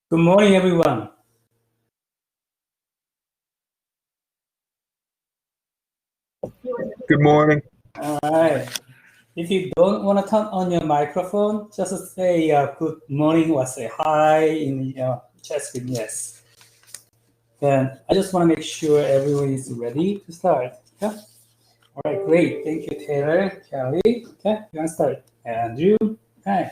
Good morning, everyone. Good morning. All right. If you don't want to turn on your microphone, just say good morning or say hi in chat screen. Yes. Then I just want to make sure everyone is ready to start. Yeah. All right. Great. Thank you, Taylor, Kelly. Okay. You want to start? Andrew. Okay.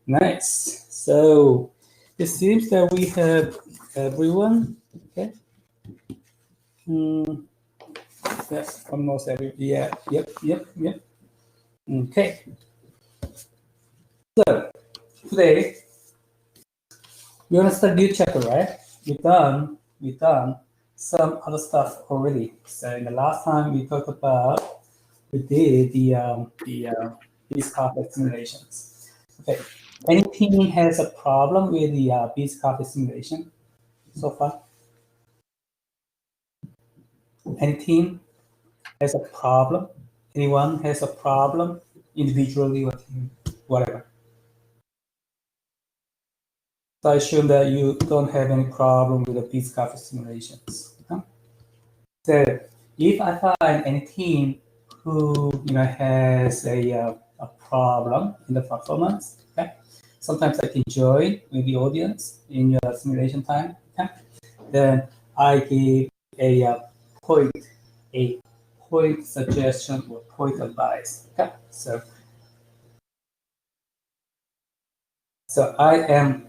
Nice. So it seems that we have everyone. Okay. Yes. Almost every. Yeah. Yep. Okay. So today we're gonna start new chapter, right? We've done some other stuff already. So in the last time we did these carpet simulations. Okay. Any team has a problem with the beast carpet simulation so far? Any team has a problem? Anyone has a problem individually or team, whatever? So I assume that you don't have any problem with the beast carpet simulations. Huh? So if I find any team who has a problem in the performance, okay, sometimes I can join with the audience in your simulation time. Okay, then I give point a point suggestion or point advice. Okay, so I am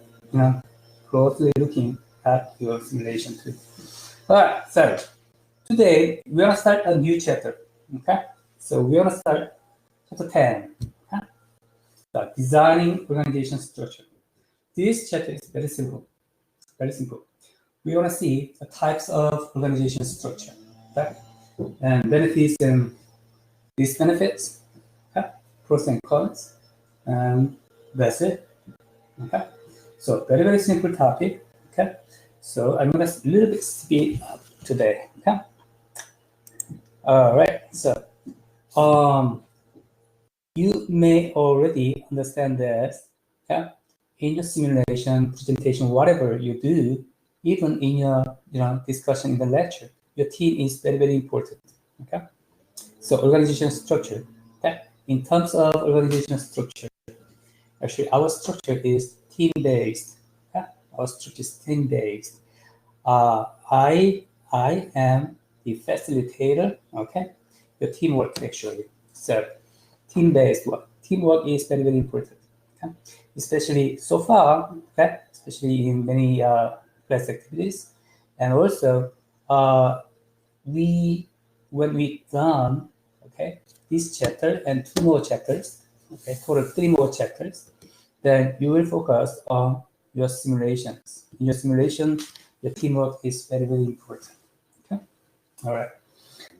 closely looking at your simulation too. All right, so today we're gonna start a new chapter. Okay, so we're gonna start chapter 10. Okay? So designing organization structure. This chapter is very simple. Very simple. We wanna see the types of organization structure. Okay? And benefits and disbenefits. Okay? Pros and cons. And that's it. Okay. So very simple topic. Okay. So I'm gonna a little bit speed up today. Okay. All right. So you may already understand this. Okay. In your simulation, presentation, whatever you do, even in your discussion in the lecture, your team is very important. Okay. So organization structure. Okay. In terms of organization structure, actually our structure is team based. Okay? Our structure is team based. I am the facilitator. Okay. Your teamwork actually. So team based work. Teamwork is very important. Okay? Especially so far. Okay. Especially in many class activities, and also when we done this chapter and two more chapters, total three more chapters, then you will focus on your simulations. In your simulation, your teamwork is very important. Okay, all right.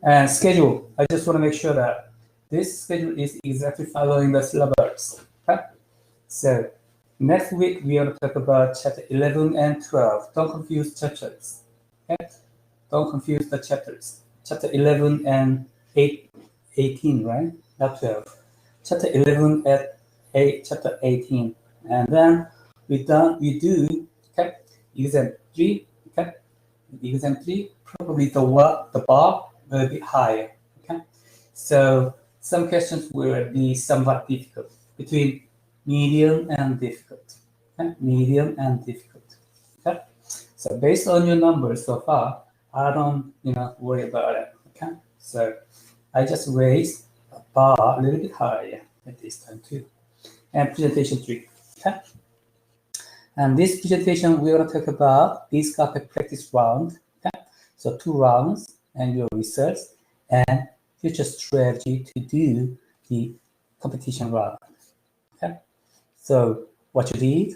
And schedule. I just want to make sure that this schedule is exactly following the syllabus. Okay, so next week we are going to talk about chapter 11 and 12. Don't confuse chapters. Okay, don't confuse the chapters. Chapter 11 and 18, right? Not 12. Chapter 11 at chapter 18. And then we do exam 3. Okay, exam 3, probably the bar will be higher. Okay, so some questions will be somewhat difficult, between medium and difficult. Okay, medium and difficult. Okay, so based on your numbers so far, I don't worry about it. Okay, so I just raise the bar a little bit higher at this time too. And presentation 3. Okay, and this presentation we're going to talk about this carpet practice round. Okay, so 2 rounds and your research and future strategy to do the competition round. Okay, so what you did,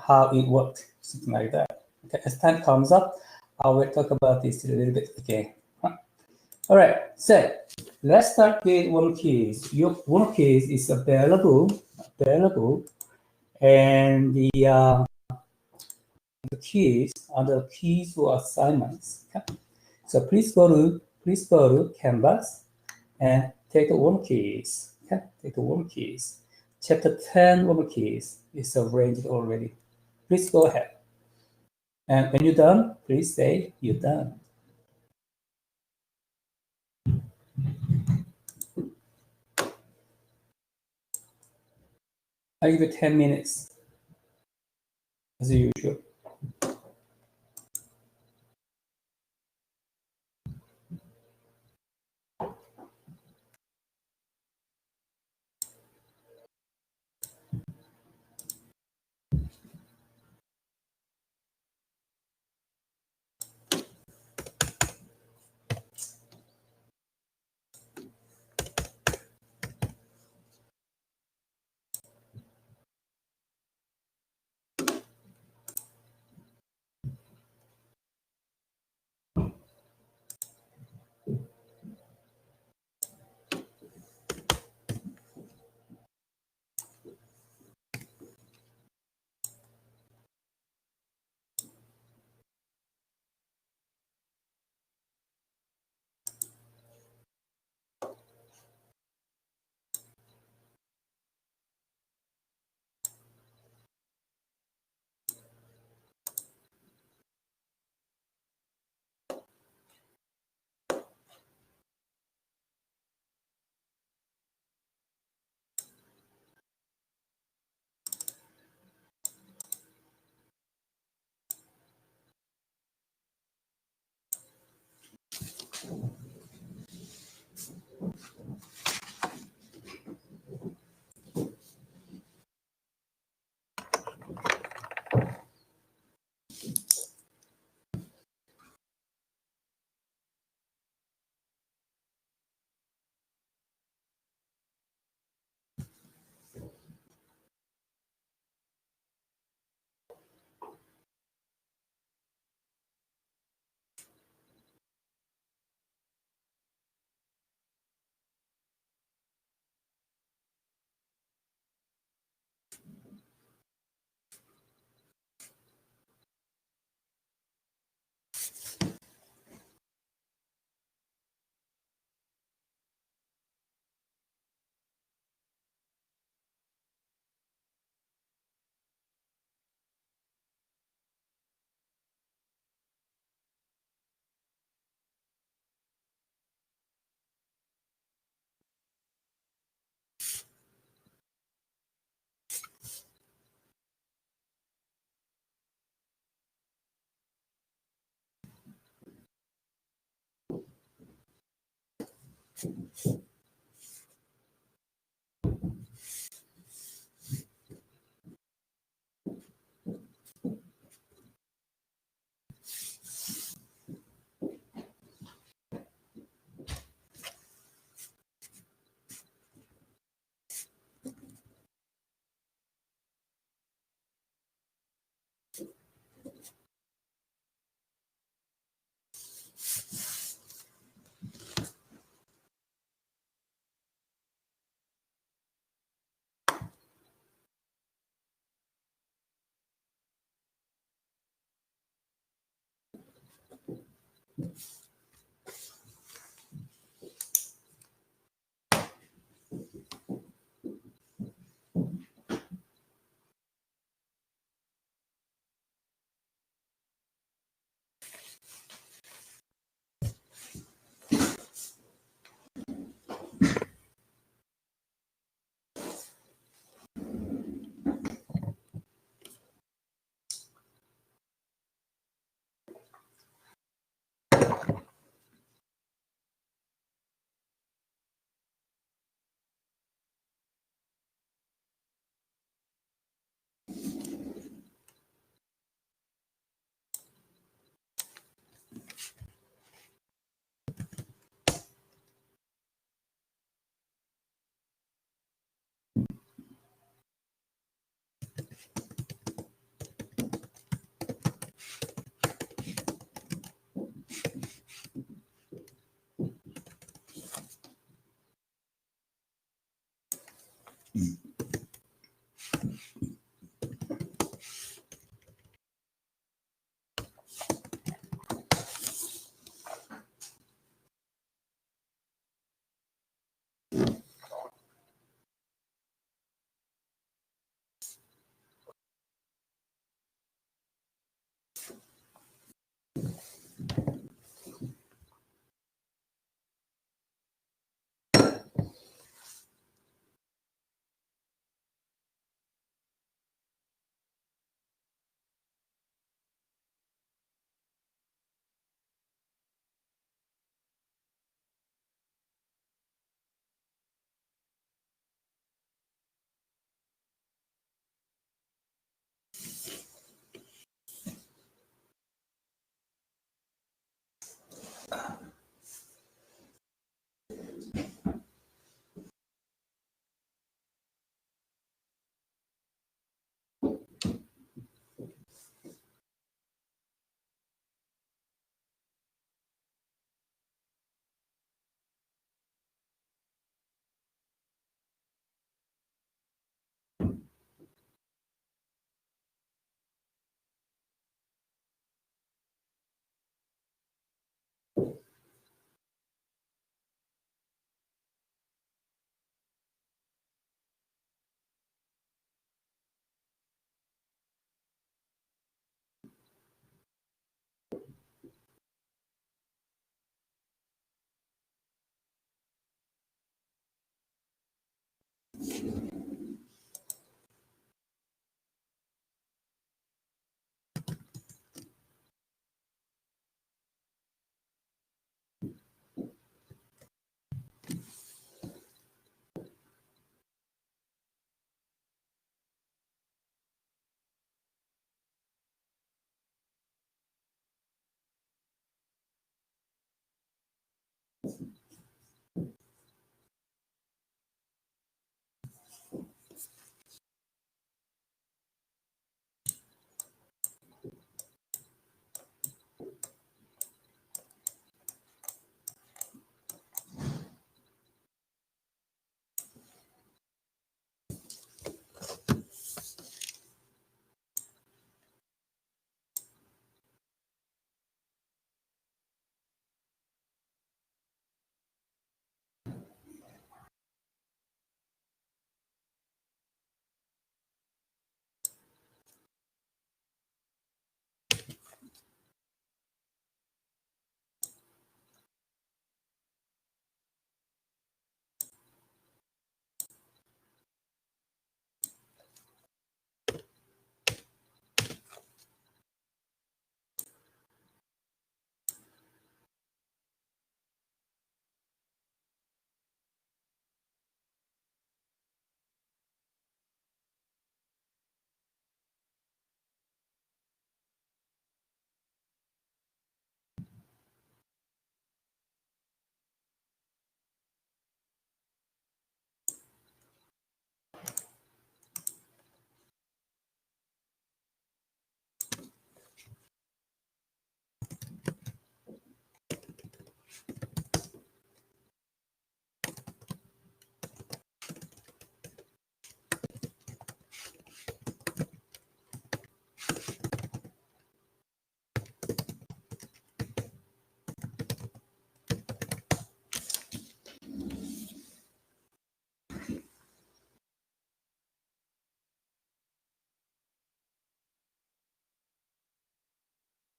how it worked, something like that. Okay, as time comes up, I will talk about this a little bit again. All right, so let's start with one quiz. Your one quiz is available, and the keys under keys or assignments. Okay? So please go to Canvas and take the one keys. Okay? Take the one keys. Chapter 10 one keys is arranged already. Please go ahead. And when you're done, please say you're done. I give it 10 minutes as usual.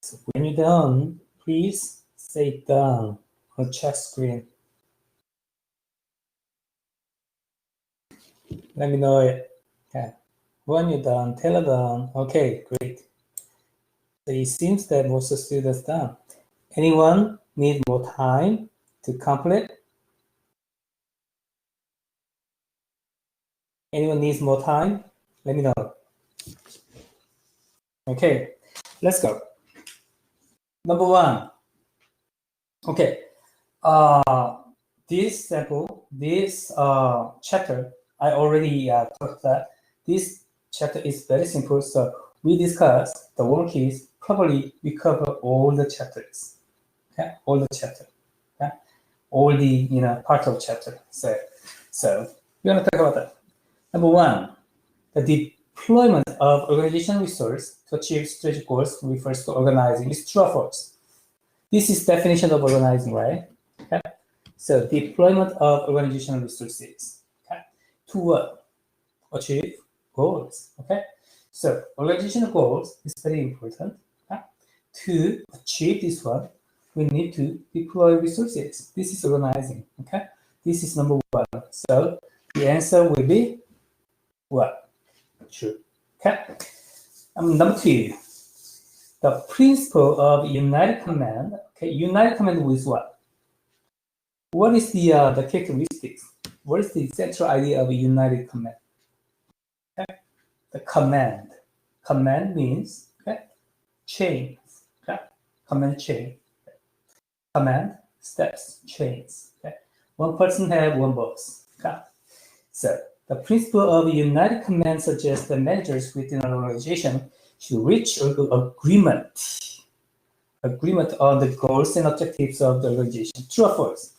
So when you're done, please say done on chat screen. Let me know it. Okay. When you're done, tell her done. Okay, great. So it seems that most of the students done. Anyone need more time to complete? Anyone needs more time? Let me know. Okay, let's go. Number one. Okay. This sample, this chapter, I already talked that this chapter is very simple. So we discuss the work is probably we cover all the chapters. Okay, all the chapter. Okay, all the part of chapter. So we're gonna talk about that. Number one, the deployment of organizational resource to achieve strategic goals refers to organizing. Is true or false? This is definition of organizing, right? Okay. So deployment of organizational resources. Okay. To what? Achieve goals. Okay. So organizational goals is very important. Okay. To achieve this one, we need to deploy resources. This is organizing. Okay. This is number one. So the answer will be what? True. Okay. Number two, the principle of united command. Okay, united command with what? What is the characteristics? What is the central idea of a united command? Okay. The command. Command means chains. Okay. Command chain. Okay. Command steps chains. Okay. One person have one boss. Okay. So the principle of united command suggests that managers within an organization should reach agreement on the goals and objectives of the organization. True or false?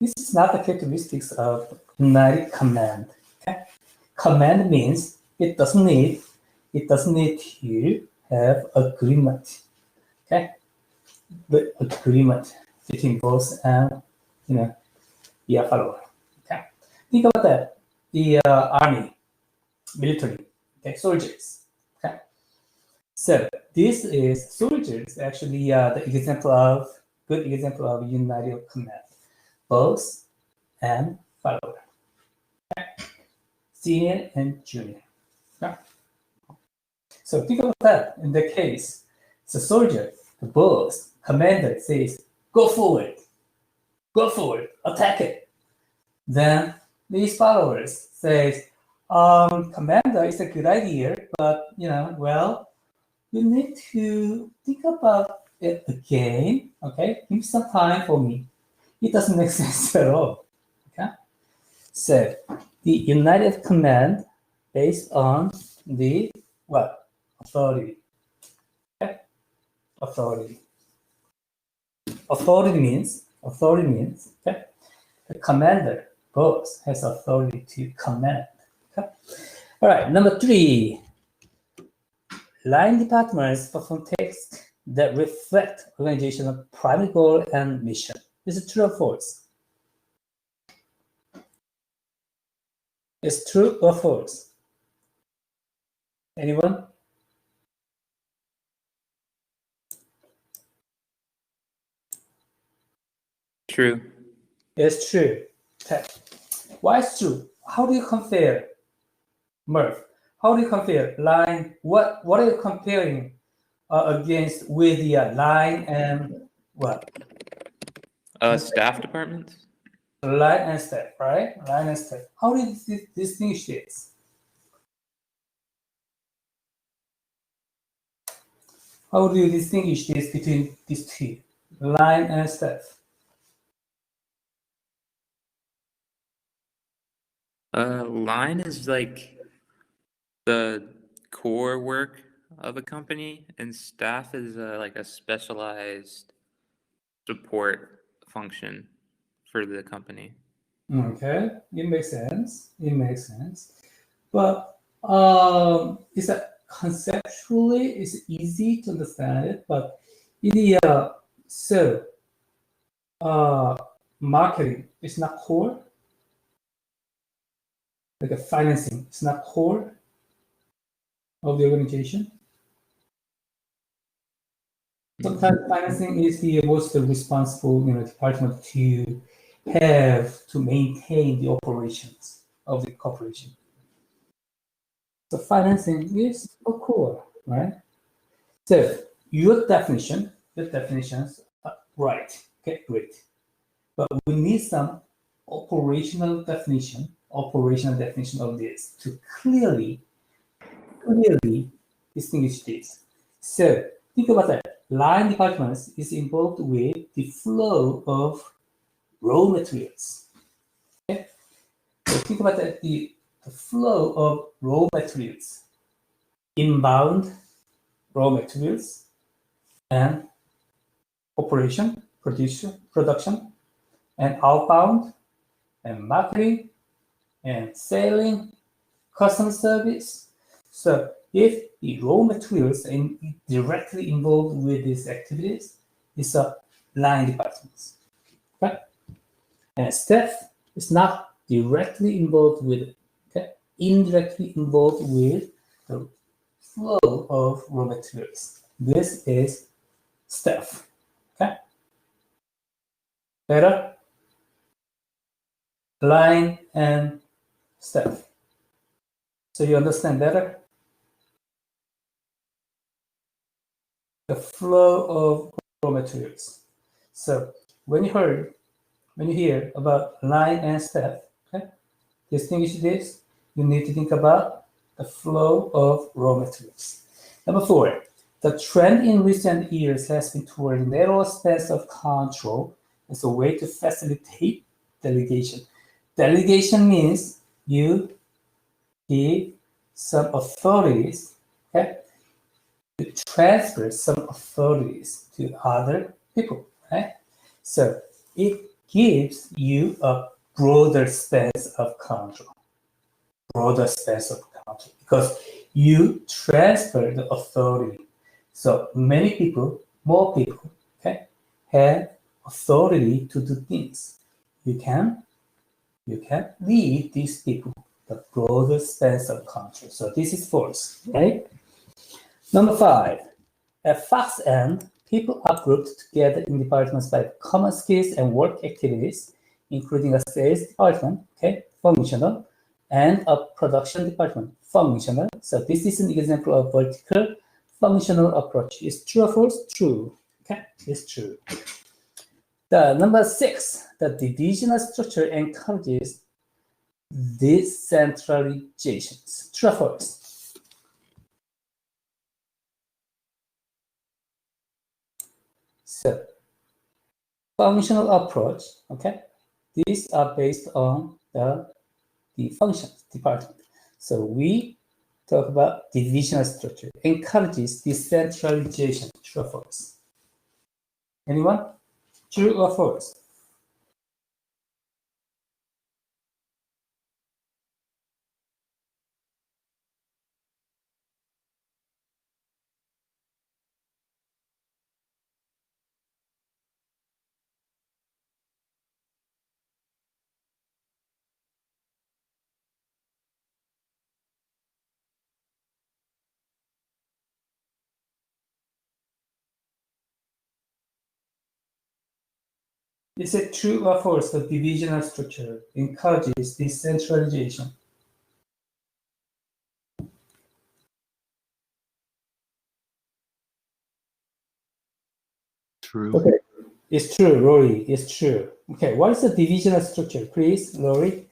This is not the characteristics of united command. Okay? Command means it doesn't need to have agreement. Okay, the agreement between boss and follower. Okay, think about that. The army, military, okay, soldiers. Okay, so this is soldiers actually the good example of united command, boss and follower. Okay? senior and junior. Okay? So think about that. In the case, the soldier, the boss, commander says, go forward, attack it. Then these followers say, commander, it's a good idea, but well, you need to think about it again. Okay, give me some time for me. It doesn't make sense at all. Okay, so the united command based on the what? Authority. Okay, authority. Authority means okay, the commander, boss, has authority to command. Okay? All right, number 3. Line departments perform tasks that reflect organizational primary goal and mission. Is it true or false? It's true or false? Anyone? True. It's true. Okay. Why is true? How do you compare, Murph? How do you compare line? What are you comparing against with the line and what? Staff departments? Line and staff, right? Line and staff. How do you distinguish this? How do you distinguish this between these two, line and staff? Line is like the core work of a company, and staff is like a specialized support function for the company. Okay, it makes sense. It makes sense. But it's conceptually it's easy to understand it, but in the marketing is not core. Like a financing, it's not core of the organization. Sometimes financing is the most responsible department to have to maintain the operations of the corporation. So financing is a core, right? So your definitions are right. Okay, great. But we need some operational definition of this to clearly distinguish this. So think about that. Line departments is involved with the flow of raw materials. Okay? So think about that, the flow of raw materials, inbound raw materials, and operation, production, and outbound, and marketing, and selling, customer service. So if the raw materials are directly involved with these activities, it's a line department. Okay? And staff is not directly involved with it, okay? Indirectly involved with the flow of raw materials. This is staff. Okay? Better? Line and staff. So you understand better? The flow of raw materials. So when you hear about line and staff, okay, distinguish this, you need to think about the flow of raw materials. Number 4, the trend in recent years has been toward narrow spans of control as a way to facilitate delegation. Delegation means you give some authorities, okay, to transfer some authorities to other people, right? So it gives you a broader space of control, because you transfer the authority. So more people, okay, have authority to do things. You can lead these people the broader space of control. So this is false, right? Number 5, at Fox End, people are grouped together in departments by common skills and work activities, including a sales department, okay, functional, and a production department, functional. So this is an example of vertical functional approach. Is true or false? True. Okay, it's true. The number 6, the divisional structure encourages decentralization. True or false? So, functional approach, okay? These are based on the functions department. So we talk about divisional structure, encourages decentralization. True or false? Anyone? True or false? Is it true or false that divisional structure encourages decentralization? True. Okay, it's true, Rory. It's true. Okay, what is the divisional structure, please, Rory?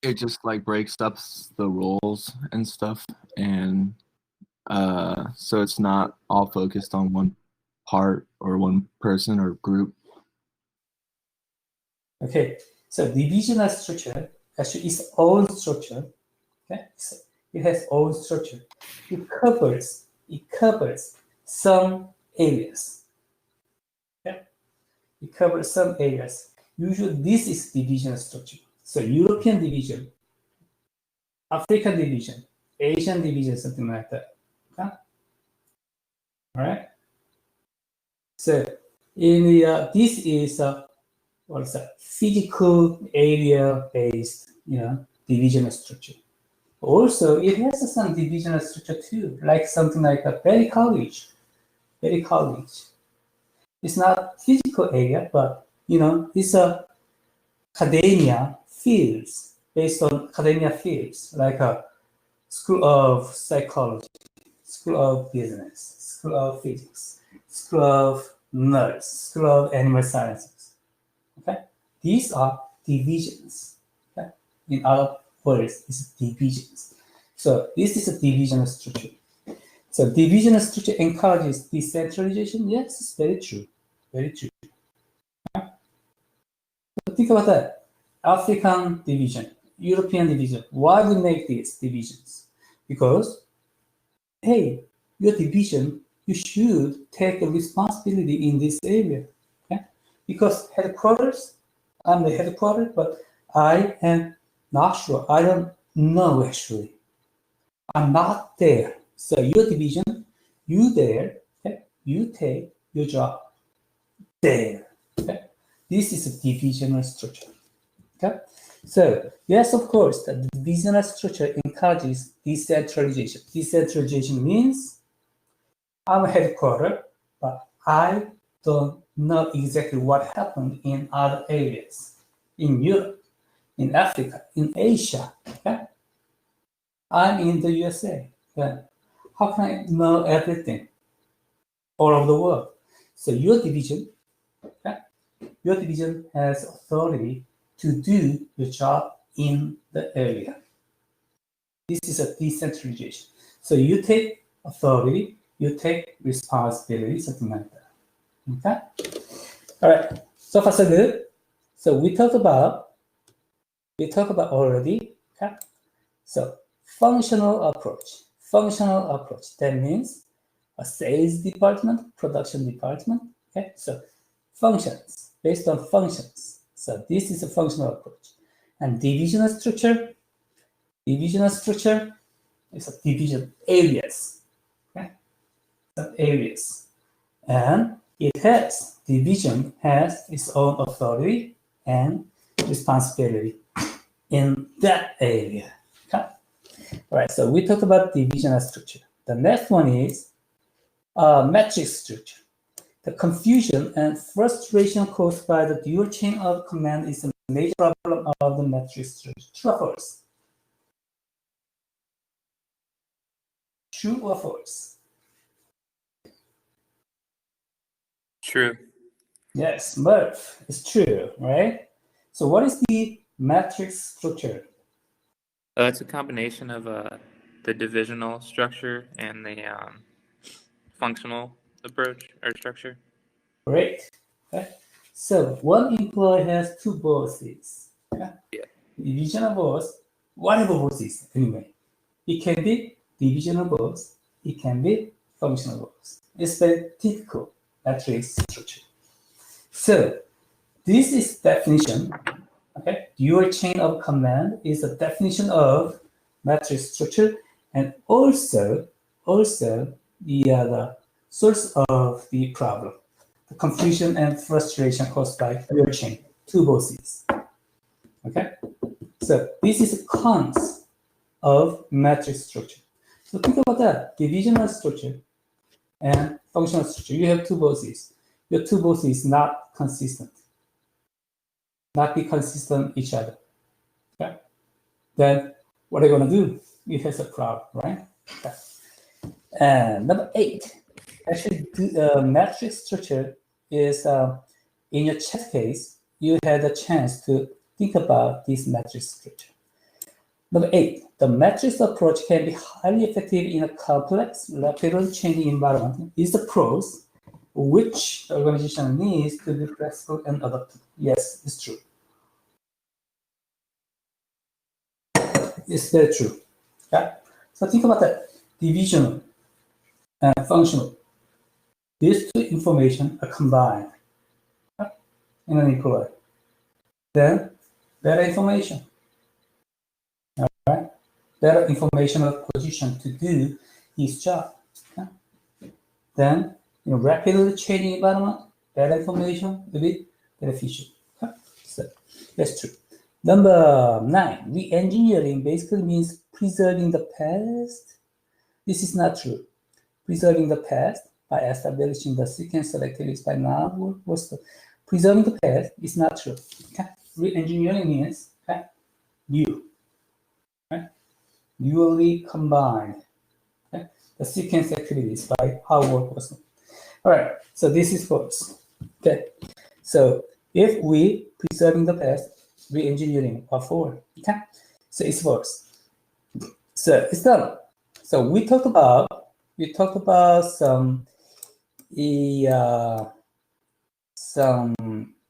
It just like breaks up the roles and stuff, and so it's not all focused on one part or one person or group. Okay, so divisional structure actually is own structure. Okay, so it has own structure. It covers some areas. Okay, it covers some areas. Usually, this is divisional structure. So European division, African division, Asian division, something like that. Okay? All right. So in the this is what's that? Physical area-based, divisional structure. Also, it has some divisional structure too, like something like a Berry College. Berry College. It's not physical area, but it's a academia fields based on academia fields, like a School of Psychology, School of Business, School of Physics, School of Nurse, School of Animal Sciences. Okay, these are divisions. Okay? In other words, it's divisions. So this is a divisional structure. So divisional structure encourages decentralization. Yes, it's very true. Very true. Okay? So think about that. African division, European division. Why we make these divisions? Because, hey, your division, you should take a responsibility in this area. Okay? Because headquarters, I'm the headquarters, but I am not sure. I don't know actually. I'm not there. So your division, you there, okay? You take your job there. Okay? This is a divisional structure. Okay? So yes, of course, the divisional structure encourages decentralization. Decentralization means I'm a headquarters, but I don't know exactly what happened in other areas, in Europe, in Africa, in Asia. Okay? I'm in the USA. Then how can I know everything all over the world? So your division, okay? Your division has authority to do your job in the area. This is a decentralization. So you take authority, you take responsibility, something like that. Okay? All right. So far so good. So we talked about already. Okay? So functional approach. Functional approach. That means a sales department, production department. Okay? So functions, based on functions. So this is a functional approach. And divisional structure is a division areas. Okay? Some areas. And division has its own authority and responsibility in that area. Okay? All right, so we talked about divisional structure. The next one is matrix structure. the confusion and frustration caused by the dual chain of command is a major problem of the matrix structure. True or false? True or false? True. Yes, Murph, it's true, right? So what is the matrix structure? It's a combination of the divisional structure and the functional approach or structure. Great. Okay. So one employee has two bosses. Okay? Yeah. Divisional boss, whatever boss is, anyway. It can be divisional boss, it can be functional boss. It's very typical matrix structure. So this is definition. Okay, dual chain of command is a definition of matrix structure, and also the source of the problem, the confusion and frustration caused by dual chain, two bosses. Okay, so this is cons of matrix structure. So think about that: divisional structure and functional structure. You have two bosses. Your two bosses not consistent. Not be consistent each other. Okay? Then what are you going to do? It has a problem, right? Okay. And number 8, actually, the matrix structure is in your chat case, you had a chance to think about this matrix structure. Number 8, the matrix approach can be highly effective in a complex, rapidly changing environment. Is the pros, which the organization needs to be flexible and adaptable. Yes, it's true. It's very true. Okay? So think about that. Divisional and functional. These two information are combined in an employee. Then better information. All right? Better informational position to do his job. Okay? Then in a rapidly changing environment, better information will be beneficial. Okay? So that's true. Number 9, re-engineering basically means preserving the past. This is not true. Preserving the past by establishing the sequence selectivities by now. Preserving the past is not true. Okay? Re-engineering means new, right? Newly combined the sequence activities by how work was done. All right, so this is false. Okay, so if we preserving the past, re-engineering are for. Okay, so it's false. So it's done. So we talked about some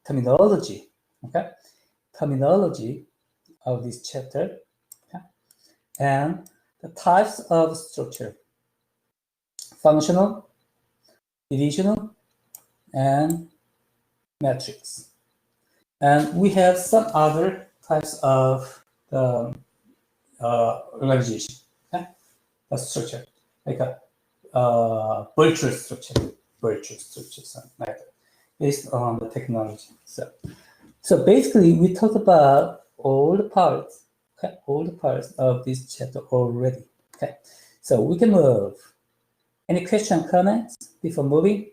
terminology. Okay, terminology of this chapter. Okay, and the types of structure: functional, divisional, and matrix. And we have some other types of the organization, okay? A structure, like a virtual structure, something like that, based on the technology. So basically, we talked about all the parts, okay? All the parts of this chapter already, okay? So we can move. Any question, comments before moving?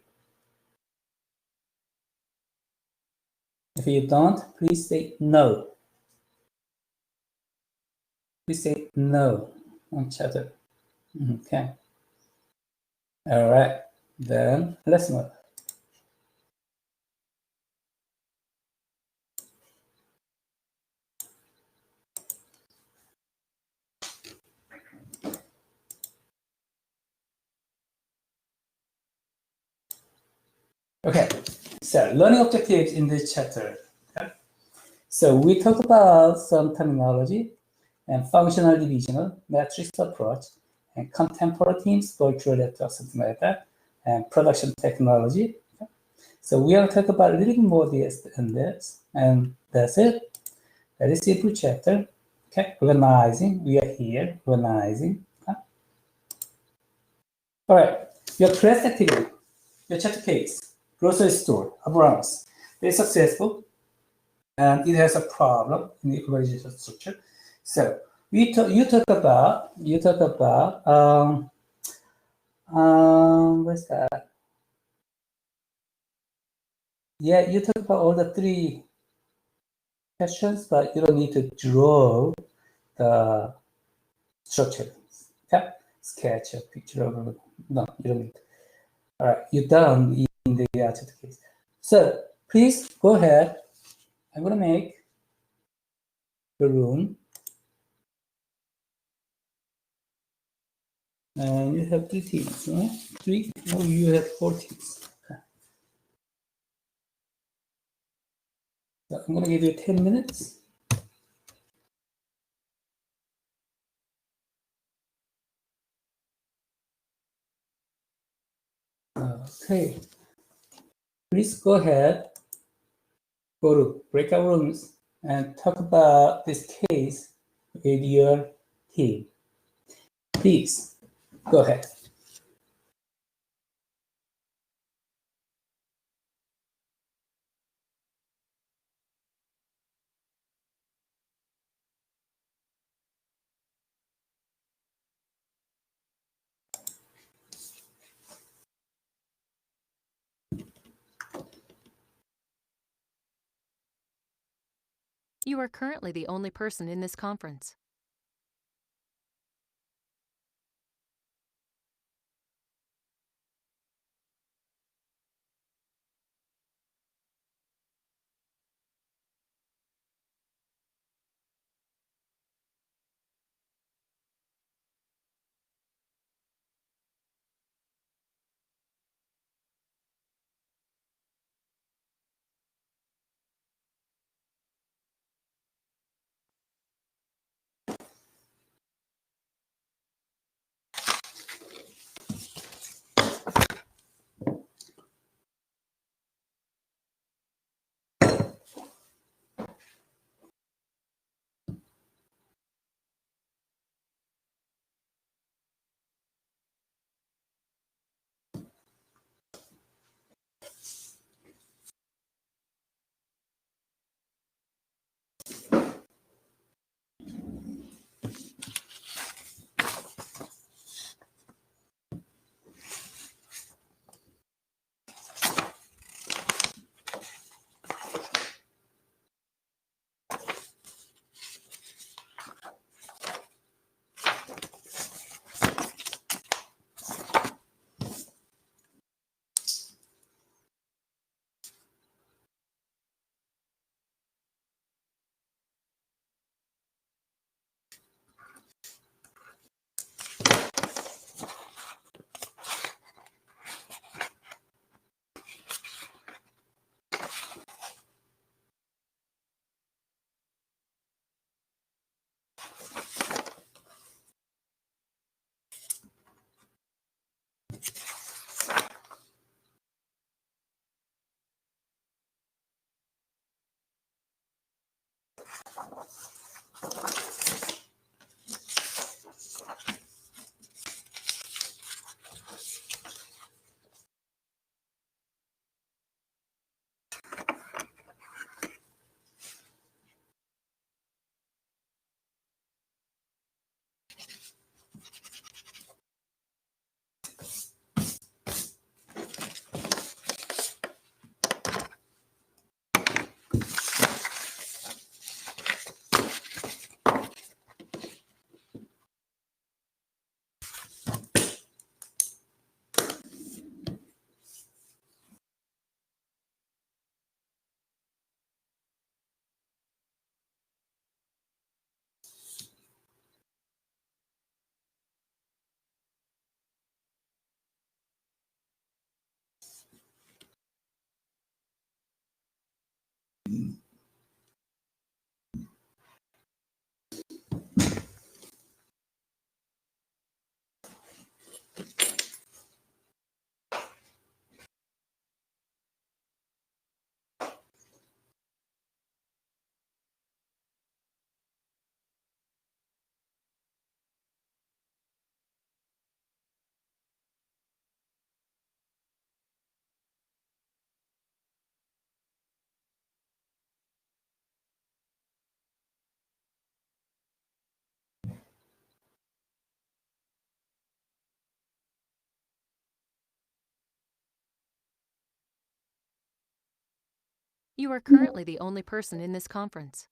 If you don't, please say no. Please say no on chapter. Okay. All right. Then let's move. Okay. So learning objectives in this chapter. Okay. So we talked about some terminology and functional divisional, matrix approach, and contemporary teams, virtual network, something like that, and production technology. Okay. So we are talking about a little bit more this and this, and that's it. Very simple chapter. Okay, organizing. We are here organizing. Okay. All right. Your class activity, your chapter case, grocery store, Abrams. Very successful, and it has a problem in the organizational structure. So you talk about what's that? Yeah, you talk about all the 3 questions, but you don't need to draw the structure. Okay? Sketch a picture of, no, you don't need. All right, you're done in the Ch10 case. So please go ahead. I'm gonna make the room. And you have 3 teams, right? 3? No, you have 4 teams. Okay. So I'm gonna give you 10 minutes. Okay. Please go ahead, go to breakout rooms and talk about this case with your team. Please go ahead. You are currently the only person in this conference. You are currently the only person in this conference.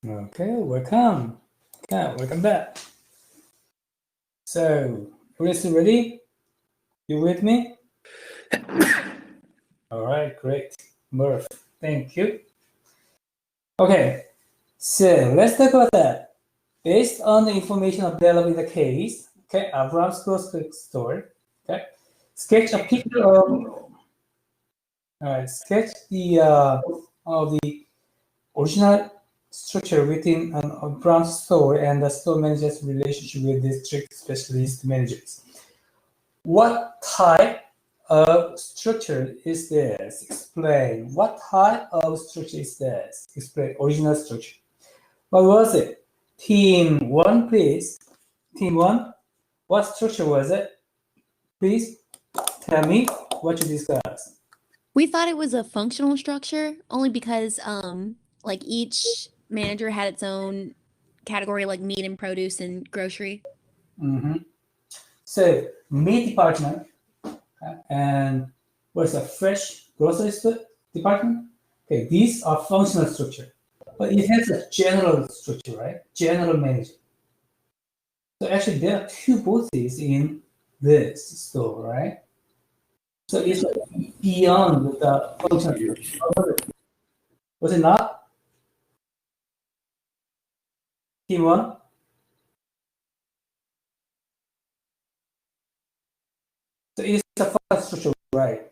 Okay, welcome. Yeah, welcome back. So, everyone ready? You with me? All right, great. Murph, thank you. Okay, so let's talk about that. Based on the information available in the case, okay, Abraham's quick story, okay, sketch a picture of, sketch the of the original structure within an Abraham's store and the store manager's relationship with district specialist managers. What type of structure is this? Explain. What type of structure is this? Explain. Original structure. What was it? Team 1, please. Team 1, what structure was it? Please tell me what you discussed. We thought it was a functional structure only because like each manager had its own category, like meat and produce and grocery. So meat department and what's a fresh grocery store department? Okay, these are functional structure, but it has a general structure, right? General manager. So actually, there are two bosses in this store, right? So it's beyond the functional structure. Was it not? Team 1? So it's a functional structure, right?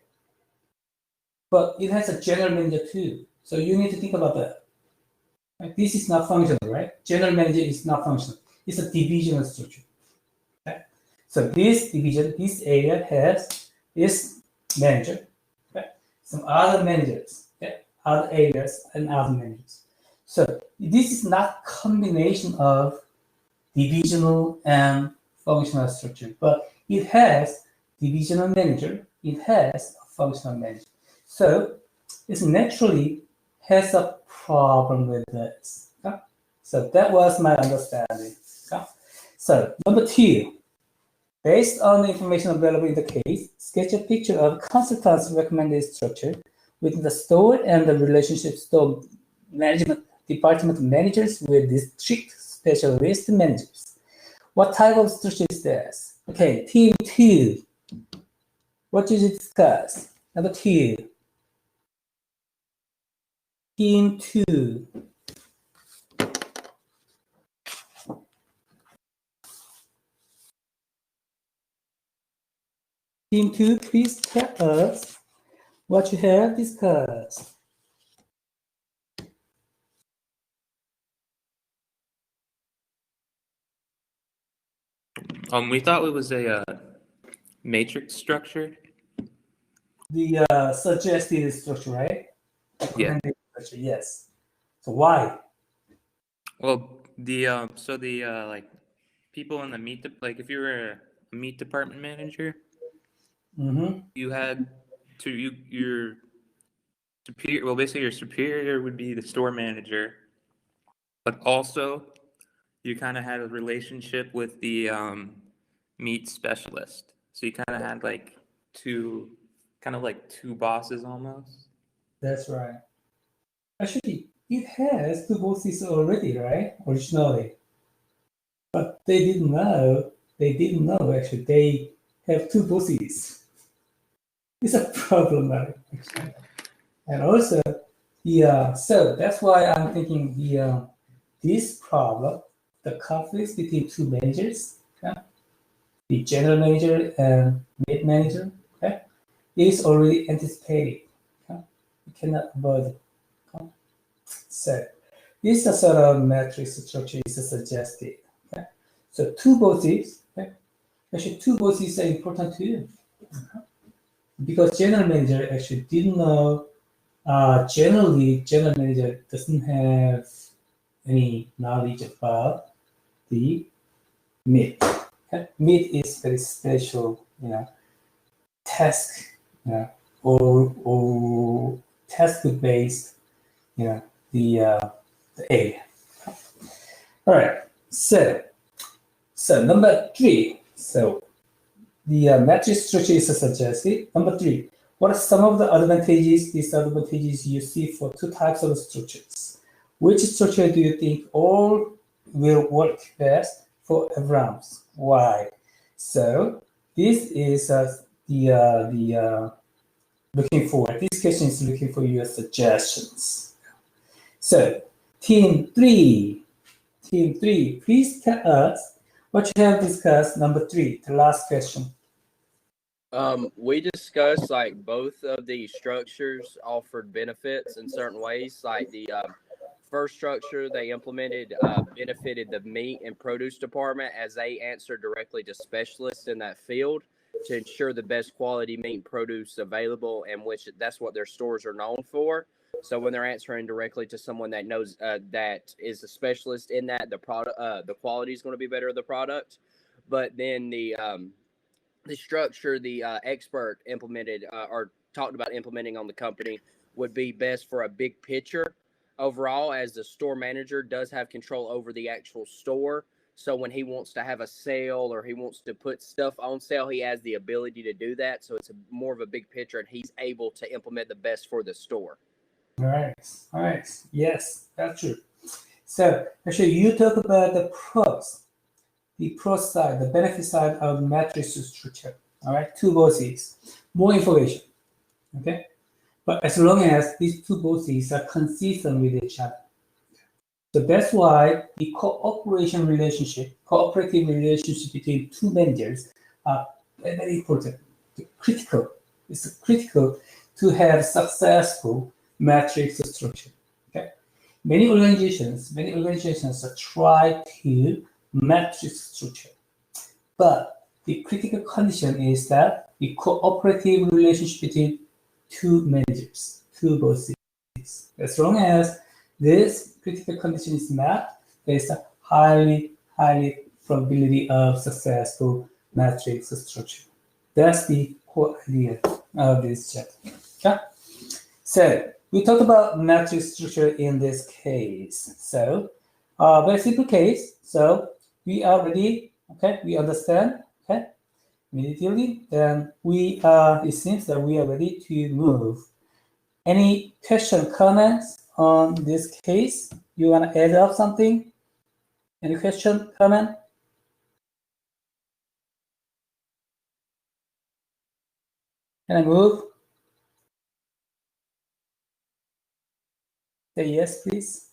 But it has a general manager too. So you need to think about that. Like, this is not functional, right? General manager is not functional. It's a divisional structure. Okay? So this division, this area has this manager, okay? Some other managers, okay? Other areas and other managers. So this is not combination of divisional and functional structure, but it has divisional manager, it has a functional manager. So it naturally has a problem with this. Okay? So that was my understanding. Okay? So number 2, based on the information available in the case, sketch a picture of consultant's recommended structure within the store and the relationship store management department managers with district specialist managers. What type of structure is this? Okay, team 2. What did you discuss? Number 2. Team 2. Team 2, please tell us what you have discussed. We thought it was a matrix structure. The suggested structure, right? Yeah. Structure, yes. So why? Well, the like people in the like if you were a meat department manager, you had to your superior. Well, basically your superior would be the store manager, but also you kind of had a relationship with the meat specialist. So you kind of had like two bosses almost. That's right. Actually, it has two bosses already, right? Originally. But they didn't know. They didn't know actually they have two bosses. It's a problem, actually. And also, so that's why I'm thinking this problem, the conflicts between two managers, okay? The general manager and mid manager, okay, is already anticipated. Okay? You cannot avoid it. Okay? So this sort of matrix structure is suggested. Okay? So two bosses, okay? Actually two bosses are important too. Okay? Because general manager actually didn't know. Generally, general manager doesn't have any knowledge about the meat. Okay? Meat is very special, task, or task-based, the area. All right. So number 3. So the matrix structure is suggested. Number 3. What are some of the advantages, disadvantages you see for two types of structures? Which structure do you think all will work best for everyone? Why? So this is the looking for, this question is looking for your suggestions. So team 3, please tell us what you have discussed. Number 3, the last question. We discussed like both of the structures offered benefits in certain ways. Like the first structure they implemented benefited the meat and produce department as they answered directly to specialists in that field to ensure the best quality meat and produce available, and which that's what their stores are known for. So when they're answering directly to someone that knows that is a specialist in that, the product, the quality is going to be better of the product. But then the structure the expert implemented or talked about implementing on the company would be best for a big picture overall, as the store manager does have control over the actual store. So when he wants to have a sale or he wants to put stuff on sale, he has the ability to do that. So it's more of a big picture, and he's able to implement the best for the store. All right. Yes, that's true. So actually, you talk about the pros side, the benefit side of matrix structure. All right, 2 bosses, more information. Okay, but as long as these 2 bosses are consistent with each other. So that's why the cooperative relationship between 2 managers are very important. It's critical to have successful matrix structure. Okay, many organizations try to matrix structure, but the critical condition is that the cooperative relationship between 2 managers, 2 bosses. As long as this critical condition is met, there is a highly probability of successful matrix structure. That's the core idea of this chapter. Okay, so we talked about matrix structure in this case. So very simple case. So we are ready. Okay, we understand. Okay, immediately. Then it seems that we are ready to move. Any question, comments on this case? You want to add up something? Any question, comment? Can I move? Say yes, please.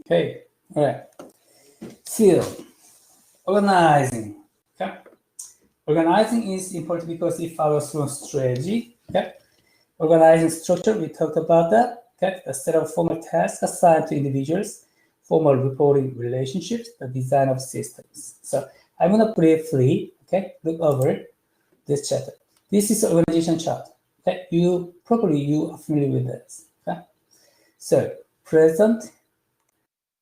Okay, all right. Still, organizing. Okay, organizing is important because it follows from strategy. Okay, organizing structure, we talked about that. Okay, a set of formal tasks assigned to individuals, formal reporting relationships, the design of systems. So I'm gonna briefly, look over this chapter. This is organization chart. Okay, you are familiar with this. Okay, so present.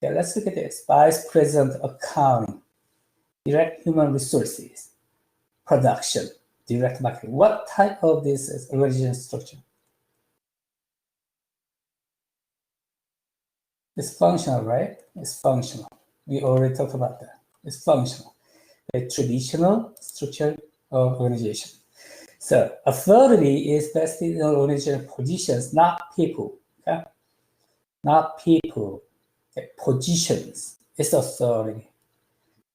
Okay, let's look at this. Vice President Accounting, Direct Human Resources, Production, Direct Marketing. What type of this is organization structure? It's functional, right? It's functional. We already talked about that. It's functional. A traditional structure of organization. So authority is vested in organization positions, not people. Okay? Not people. Okay. Positions is authority.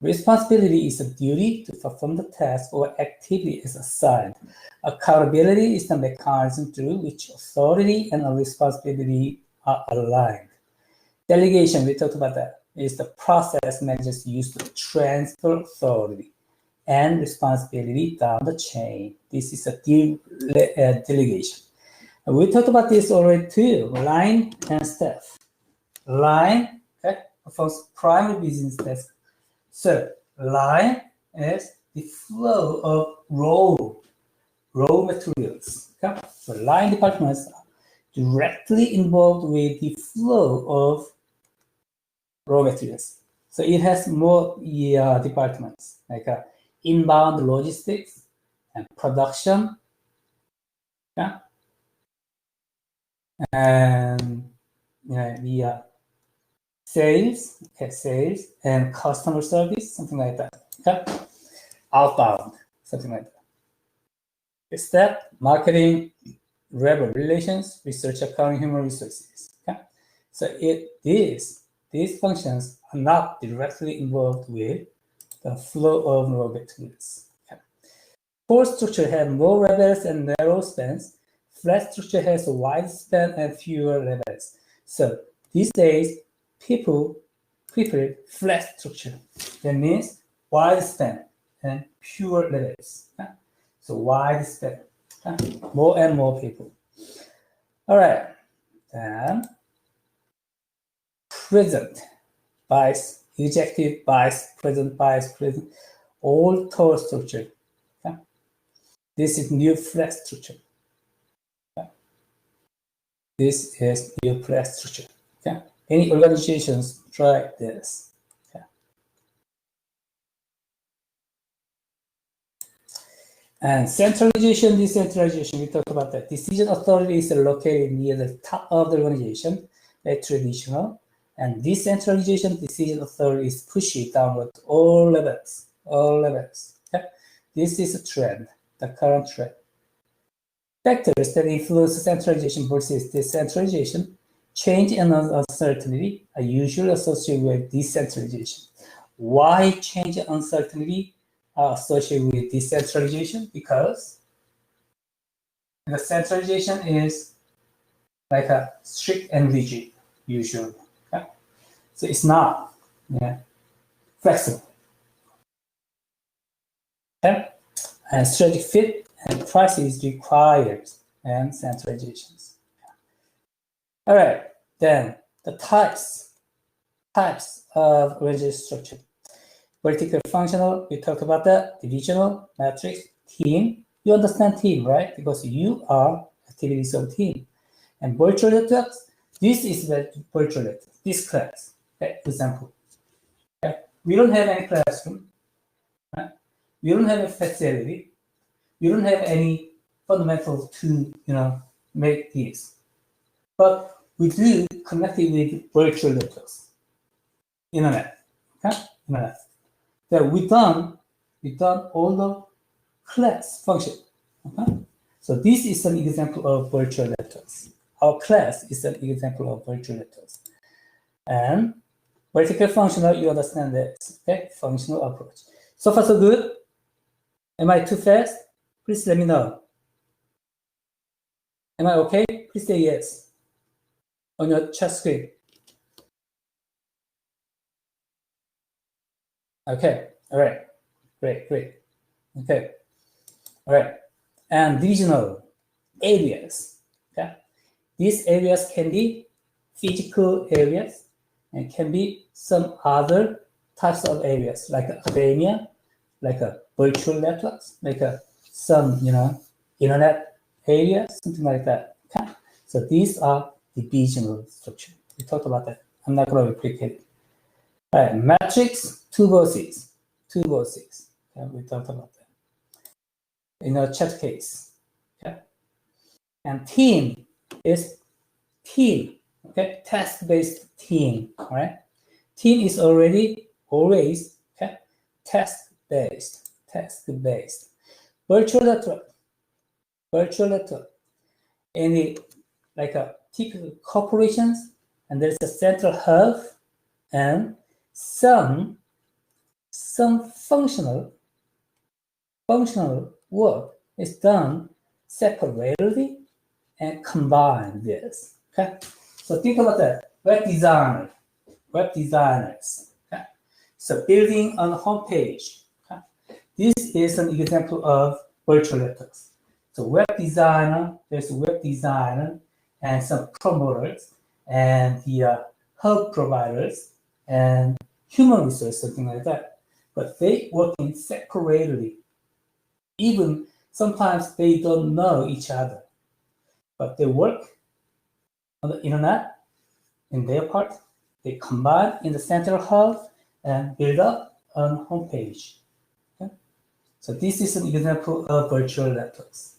Responsibility is a duty to perform the task or activity is assigned. Accountability is the mechanism through which authority and responsibility are aligned. Delegation, we talked about that, is the process managers use to transfer authority and responsibility down the chain. This is a delegation. And we talked about this already too, line and staff. Line performs primary business tasks. So line is the flow of raw materials. Okay? So line departments are directly involved with the flow of raw materials. So it has more departments like inbound logistics and production, and the sales, sales and customer service, something like that. Okay? Outbound, something like that. It's that marketing, labor relations, research, accounting, human resources. Okay? So these functions are not directly involved with the flow of raw materials. Okay? Core structure has more levels and narrow spans. Flat structure has a wide span and fewer levels. So these days, people prefer flat structure. That means wide span and fewer levels. Okay? So wide span. Okay? More and more people. All right. Then present, bias, ejective, bias, present, all tall structure. Okay? This is new flat structure. Okay? This is new flat structure. Okay? Any organizations try this. Okay? And centralization, decentralization, we talked about that. Decision authority is located near the top of the organization, very traditional. And decentralization, decision authority is pushed downward to all levels, Okay? This is a trend, the current trend. Factors that influence centralization versus decentralization, change and uncertainty are usually associated with decentralization. Why change and uncertainty are associated with decentralization? Because the centralization is like a strict and rigid, usually. Okay? So it's not flexible. Okay? And strategic fit and price is required and centralizations. All right, then the types of organizational structure. Vertical functional, we talked about that. Divisional, matrix, team. You understand team, right? Because you are activities of team. And virtual networks, this is the virtual network, this class. Okay, example. Okay. We don't have any classroom. Right? We don't have a facility. We don't have any fundamental to make this. But we do connect it with virtual networks. Internet. Okay? Internet. That we done all the class function. Okay? So this is an example of virtual networks. Our class is an example of virtual networks. And vertical functional, you understand this. Okay? Functional approach. So far so good? Am I too fast? Please let me know. Am I okay? Please say yes on your chat screen. Okay, all right, great. Okay, all right, and divisional areas. Okay, these areas can be physical areas and can be some other types of areas like academia, like a virtual networks, like some internet area, something like that. Okay, so these are divisional structure. We talked about that. I'm not going to replicate it. All right, matrix, two verses. Okay, we talked about that in a chat case. Okay, and team is team. Okay, task-based team. All right, team is always okay, task-based. Virtual network. Any like a typical corporations, and there's a central hub and some functional work is done separately and combined this. Okay, so think about that. Web designers. Okay, so building on a homepage. Okay? This is an example of virtual networks. So there's a web designer and some promoters and the hub providers and human resource, something like that. But they working separately. Even sometimes they don't know each other, but they work on the internet in their part. They combine in the central hub and build up on homepage. Okay? So this is an example of virtual networks.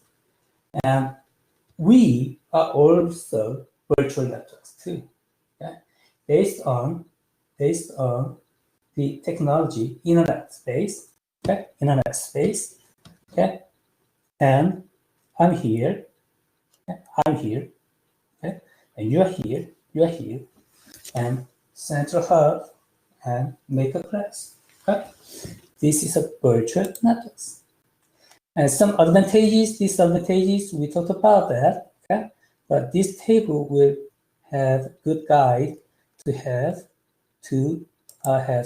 And we are also virtual networks too, okay? Based on based on the technology, internet space, okay? Internet space, okay? And I'm here, okay? I'm here, okay? And you're here, and central hub and make a class, okay? This is a virtual network. And some advantages, disadvantages, we talked about that, okay? But this table will have good guide to have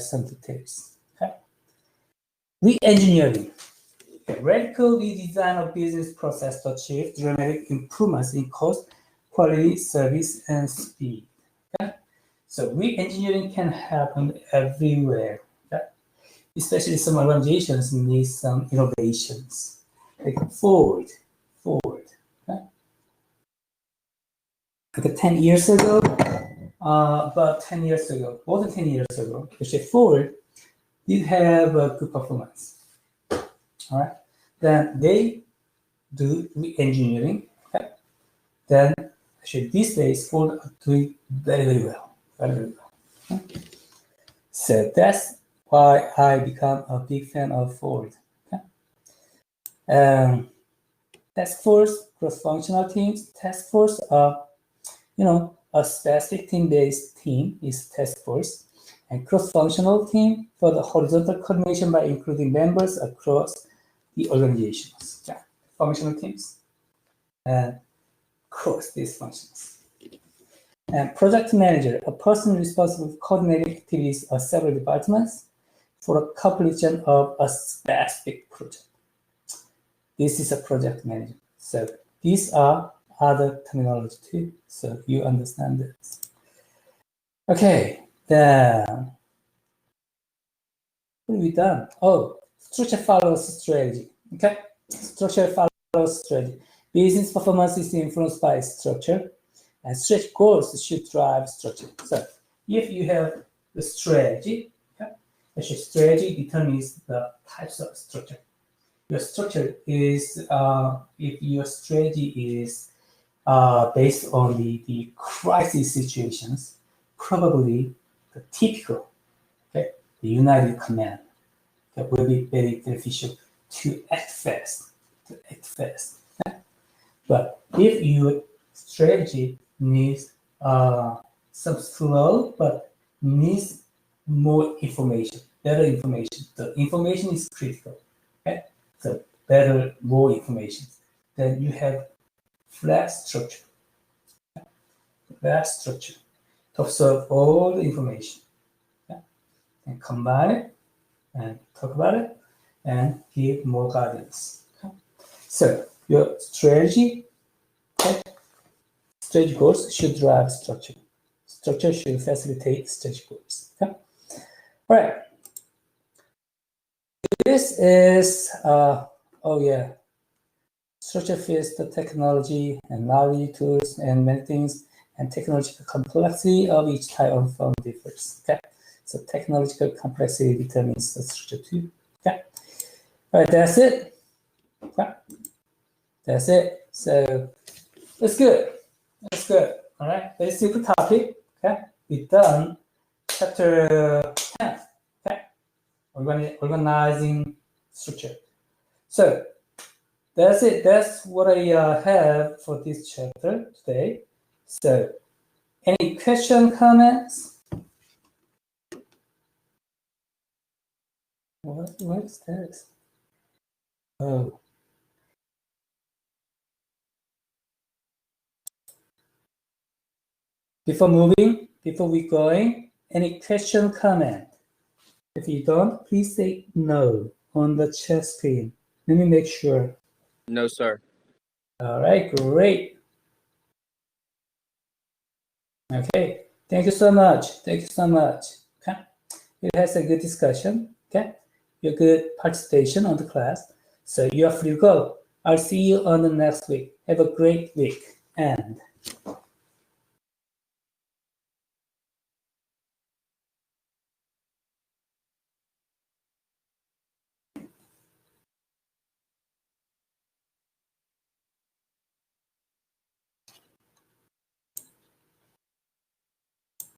some details, okay? Re-engineering. Okay. Radical redesign of business process to achieve dramatic improvements in cost, quality, service, and speed, okay? So re-engineering can happen everywhere, okay? Especially some organizations need some innovations. Like forward, okay? Like 10 years ago, about 10 years ago, more than 10 years ago, actually Ford did have a good performance, all right? Then they do re-engineering, okay? Then actually these days Ford are doing very well, okay? So that's why I become a big fan of Ford, okay? Task force, cross-functional teams. Task force are, a specific team-based team is task force, and cross-functional team for the horizontal coordination by including members across the organizations. Yeah. Functional teams and cross these functions. And project manager, a person responsible for coordinating activities of several departments for a completion of a specific project. This is a project manager. So these are other terminology too, so you understand this. Okay, then what have we done? Oh, structure follows strategy. Okay, structure follows strategy. Business performance is influenced by structure, and stretch goals should drive structure. So if you have the strategy, okay, actually strategy determines the types of structure. Your structure is, if your strategy is based on the crisis situations, probably the typical, okay, the united command that will be very beneficial to act fast, okay? But if your strategy needs some slow, but needs more information, better information, the information is critical, okay? So better, more information, then you have flat structure to absorb all the information, okay? And combine it and talk about it and give more guidance, okay? So your strategy, okay, strategy goals should drive structure. Structure should facilitate strategy goals, okay? All right. This is, structure fits the technology and knowledge tools and many things, and technological complexity of each type of firm differs, okay? So technological complexity determines the structure too, okay? All right, that's it, okay? That's it. So it's good, all right? Very simple topic, okay? We've done chapter 10, okay? Organizing structure. So that's it. That's what I have for this chapter today. So, any question, comments? What is this? Oh. Before we going, any question, comment? If you don't, please say no on the chat screen. Let me make sure. No, sir. All right, great. Okay, thank you so much. Okay, it has a good discussion. Okay, your good participation on the class. So you are free to go. I'll see you on the next week. Have a great week and